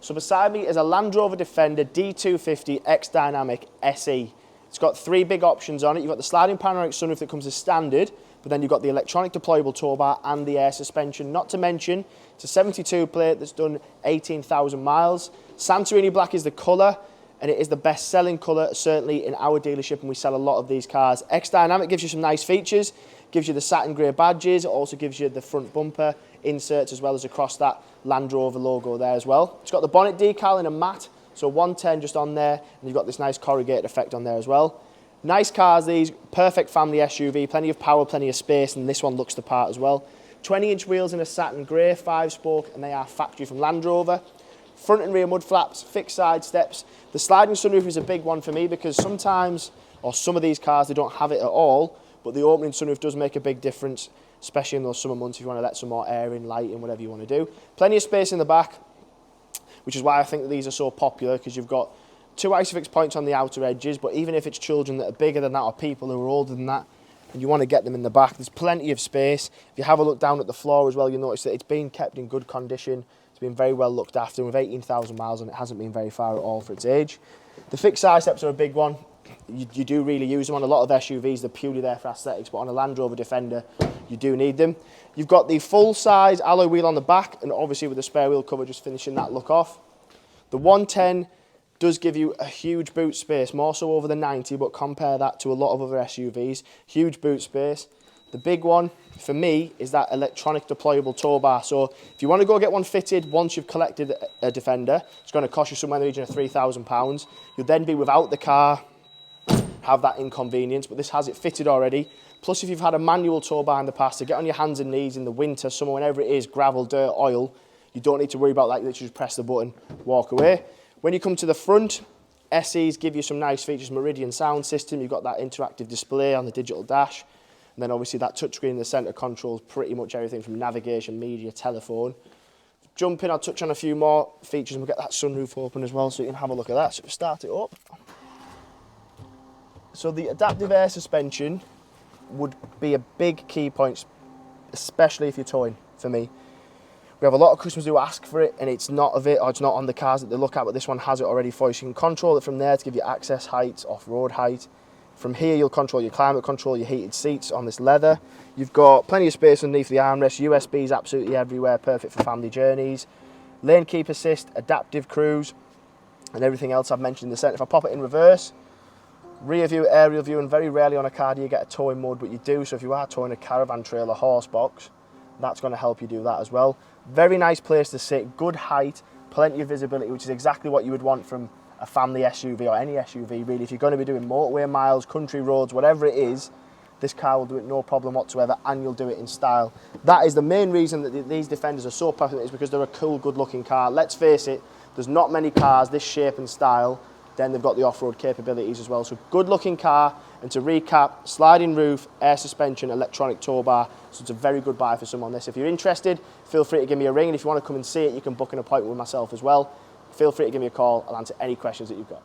So beside me is a Land Rover Defender D250 X Dynamic SE. It's got 3 big options on it. You've got the sliding panoramic sunroof that comes as standard, but then you've got the electronic deployable tow bar and the air suspension. Not to mention, it's a 72 plate that's done 18,000 miles. Santorini black is the colour, and it is the best-selling colour, certainly in our dealership, and we sell a lot of these cars. X Dynamic gives you some nice features, gives you the satin grey badges, it also gives you the front bumper inserts as well as across that Land Rover logo there as well. It's got the bonnet decal in a matte, so 110 just on there, and you've got this nice corrugated effect on there as well. Nice cars these, perfect family SUV, plenty of power, plenty of space, and this one looks the part as well. 20-inch wheels in a satin grey, 5-spoke, and they are factory from Land Rover. Front and rear mud flaps, fixed side steps. The sliding sunroof is a big one for me because sometimes, or some of these cars, they don't have it at all, but the opening sunroof does make a big difference, especially in those summer months if you want to let some more air in, light in, whatever you want to do. Plenty of space in the back, which is why I think that these are so popular, because you've got 2 ISOFIX points on the outer edges, but even if it's children that are bigger than that or people who are older than that, and you want to get them in the back, there's plenty of space. If you have a look down at the floor as well, you'll notice that it's been kept in good condition. It's been very well looked after, with 18,000 miles and it hasn't been very far at all for its age. The fixed side steps are a big one. You do really use them on a lot of SUVs. They're purely there for aesthetics, but on a Land Rover Defender, you do need them. You've got the full-size alloy wheel on the back, and obviously with the spare wheel cover just finishing that look off. The 110 does give you a huge boot space, more so over the 90, but compare that to a lot of other SUVs. Huge boot space. The big one for me is that electronic deployable tow bar. So if you want to go get one fitted once you've collected a Defender, it's going to cost you somewhere in the region of £3,000. You'll then be without the car, have that inconvenience, but this has it fitted already. Plus, if you've had a manual tow bar in the past, to get on your hands and knees in the winter, summer, whenever it is, gravel, dirt, oil, you don't need to worry about that. You literally just press the button, walk away. When you come to the front, SEs give you some nice features. Meridian sound system, you've got that interactive display on the digital dash. And then obviously that touchscreen in the centre controls pretty much everything from navigation, media, telephone. Jump in, I'll touch on a few more features and we'll get that sunroof open as well so you can have a look at that. So we'll start it up. So the adaptive air suspension would be a big key point, especially if you're towing, for me. We have a lot of customers who ask for it and it's not of it, or it's not on the cars that they look at, but this one has it already for you. So you can control it from there to give you access height, off-road height. From here, you'll control your climate control, your heated seats on this leather. You've got plenty of space underneath the armrest, USBs absolutely everywhere, perfect for family journeys. Lane keep assist, adaptive cruise, and everything else I've mentioned in the centre. If I pop it in reverse, rear view, aerial view, and very rarely on a car do you get a towing mode, but you do. So if you are towing a caravan trailer, horse box, that's going to help you do that as well. Very nice place to sit, good height, plenty of visibility, which is exactly what you would want from a family SUV or any SUV really. If you're going to be doing motorway miles, country roads, whatever it is, this car will do it no problem whatsoever, and you'll do it in style. That is the main reason that these Defenders are so popular, is because they're a cool, good looking car. Let's face it, there's not many cars this shape and style. Then they've got the off-road capabilities as well. So good looking car, and to recap, sliding roof, air suspension, electronic tow bar. So it's a very good buy for someone this. If you're interested, feel free to give me a ring, and if you want to come and see it, you can book an appointment with myself as well. Feel free to give me a call. I'll answer any questions that you've got.